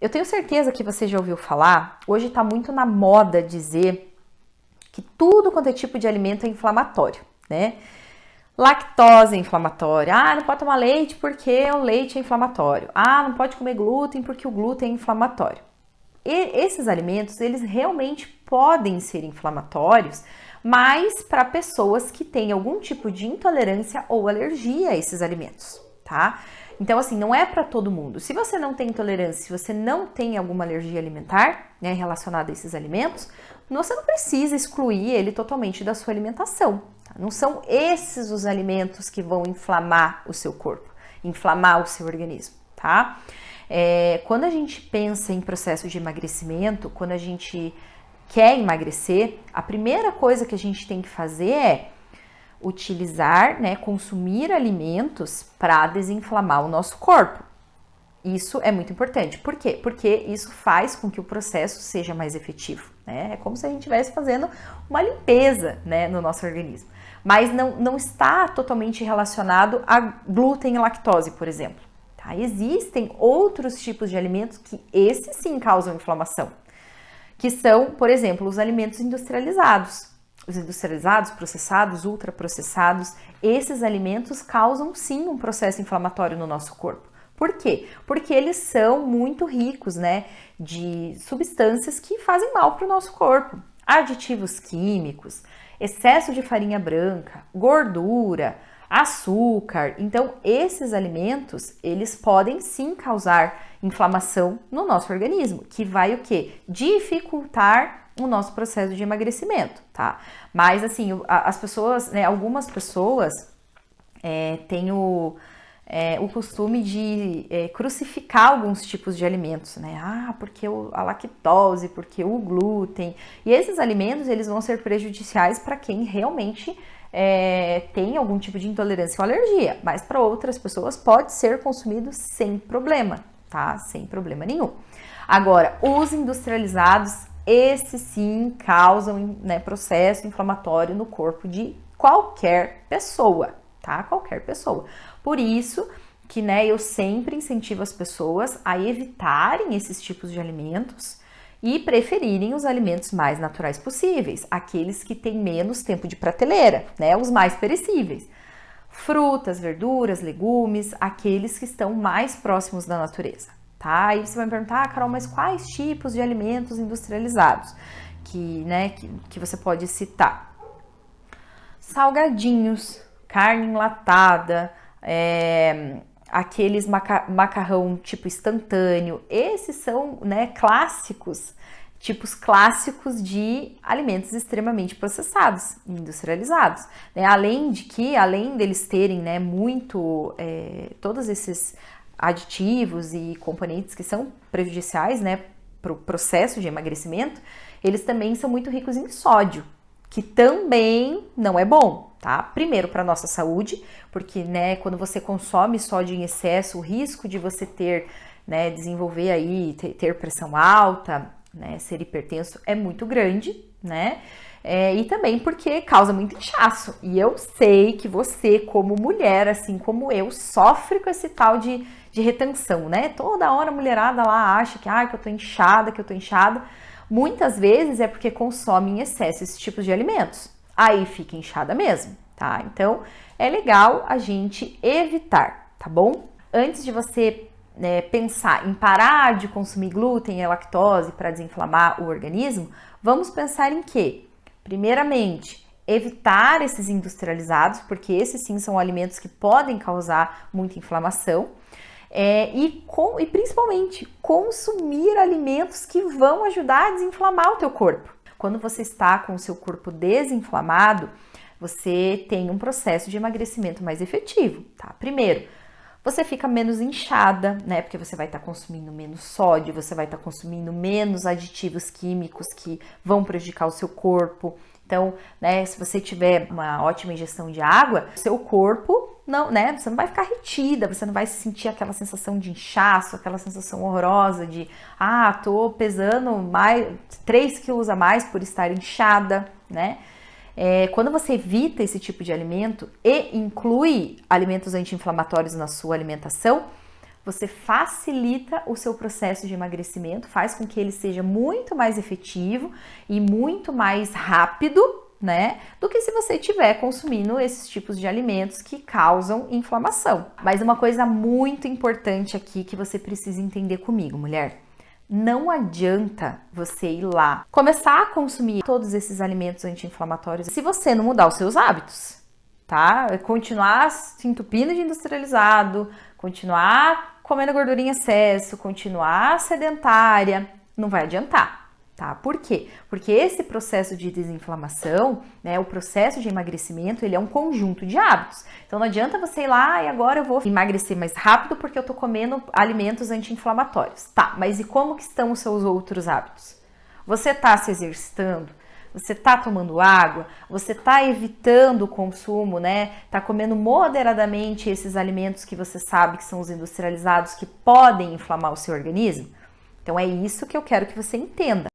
Eu tenho certeza que você já ouviu falar, hoje está muito na moda dizer que tudo quanto é tipo de alimento é inflamatório, né? Lactose é inflamatória. Ah, não pode tomar leite porque o leite é inflamatório. Ah, não pode comer glúten porque o glúten é inflamatório. E esses alimentos, eles realmente podem ser inflamatórios, mas para pessoas que têm algum tipo de intolerância ou alergia a esses alimentos, tá? Então, assim, não é para todo mundo. Se você não tem intolerância, se você não tem alguma alergia alimentar, né, relacionada a esses alimentos, você não precisa excluir ele totalmente da sua alimentação. Tá? Não são esses os alimentos que vão inflamar o seu corpo, inflamar o seu organismo, tá? Quando a gente pensa em processo de emagrecimento, quando a gente quer emagrecer, a primeira coisa que a gente tem que fazer é utilizar, né, consumir alimentos para desinflamar o nosso corpo. Isso é muito importante. Por quê? Porque isso faz com que o processo seja mais efetivo, né? É como se a gente estivesse fazendo uma limpeza, né, no nosso organismo. Mas não está totalmente relacionado a glúten e lactose, por exemplo. Tá? Existem outros tipos de alimentos que esses sim causam inflamação, que são, por exemplo, os alimentos industrializados. Os industrializados, processados, ultraprocessados, esses alimentos causam sim um processo inflamatório no nosso corpo. Por quê? Porque eles são muito ricos, né, de substâncias que fazem mal para o nosso corpo. Aditivos químicos, excesso de farinha branca, gordura, açúcar. Então, esses alimentos, eles podem sim causar inflamação no nosso organismo, que vai o quê? Dificultar o nosso processo de emagrecimento, tá? Mas, assim, as pessoas, né, algumas pessoas têm o costume de crucificar alguns tipos de alimentos, né? Ah, porque a lactose, porque o glúten. E esses alimentos, eles vão ser prejudiciais para quem realmente tem algum tipo de intolerância ou alergia. Mas para outras pessoas pode ser consumido sem problema, tá? Sem problema nenhum. Agora, os industrializados, esses sim causam, né, processo inflamatório no corpo de qualquer pessoa, tá? Qualquer pessoa. Por isso que, né, eu sempre incentivo as pessoas a evitarem esses tipos de alimentos e preferirem os alimentos mais naturais possíveis, aqueles que têm menos tempo de prateleira, né, os mais perecíveis. Frutas, verduras, legumes, aqueles que estão mais próximos da natureza, tá? Aí você vai me perguntar, Carol, mas quais tipos de alimentos industrializados que você pode citar? Salgadinhos, carne enlatada, aqueles macarrão tipo instantâneo, esses são, né, clássicos, tipos clássicos de alimentos extremamente processados, industrializados, né? Além deles terem, né, todos esses aditivos e componentes que são prejudiciais, né, para o processo de emagrecimento, eles também são muito ricos em sódio, que também não é bom, tá? Primeiro para nossa saúde, porque, né, quando você consome sódio em excesso, o risco de você desenvolver aí, ter pressão alta, né, ser hipertenso é muito grande, né? E também porque causa muito inchaço. E eu sei que você, como mulher, assim como eu, sofre com esse tal de retenção, né? Toda hora a mulherada lá acha que eu tô inchada, Muitas vezes é porque consome em excesso esses tipos de alimentos. Aí fica inchada mesmo, tá? Então, é legal a gente evitar, tá bom? Antes de você pensar em parar de consumir glúten e lactose para desinflamar o organismo, vamos pensar em quê? Primeiramente, evitar esses industrializados, porque esses sim são alimentos que podem causar muita inflamação. E principalmente consumir alimentos que vão ajudar a desinflamar o teu corpo. Quando você está com o seu corpo desinflamado, você tem um processo de emagrecimento mais efetivo, tá? Primeiro, você fica menos inchada, né? Porque você vai estar consumindo menos sódio, você vai estar consumindo menos aditivos químicos que vão prejudicar o seu corpo. Então, né, se você tiver uma ótima ingestão de água, seu corpo você não vai ficar retida, você não vai sentir aquela sensação de inchaço, aquela sensação horrorosa de, tô pesando 3 quilos a mais por estar inchada, né? Quando você evita esse tipo de alimento e inclui alimentos anti-inflamatórios na sua alimentação, você facilita o seu processo de emagrecimento, faz com que ele seja muito mais efetivo e muito mais rápido, né, do que se você estiver consumindo esses tipos de alimentos que causam inflamação. Mas uma coisa muito importante aqui que você precisa entender comigo, mulher. Não adianta você ir lá começar a consumir todos esses alimentos anti-inflamatórios se você não mudar os seus hábitos, tá? Continuar se entupindo de industrializado, continuar comendo gordura em excesso, continuar sedentária, não vai adiantar, tá? Por quê? Porque esse processo de desinflamação, né, o processo de emagrecimento, ele é um conjunto de hábitos. Então não adianta você ir lá e agora eu vou emagrecer mais rápido porque eu tô comendo alimentos anti-inflamatórios. Tá, mas e como que estão os seus outros hábitos? Você tá se exercitando? Você tá tomando água? Você tá evitando o consumo, né? Tá comendo moderadamente esses alimentos que você sabe que são os industrializados que podem inflamar o seu organismo? Então é isso que eu quero que você entenda.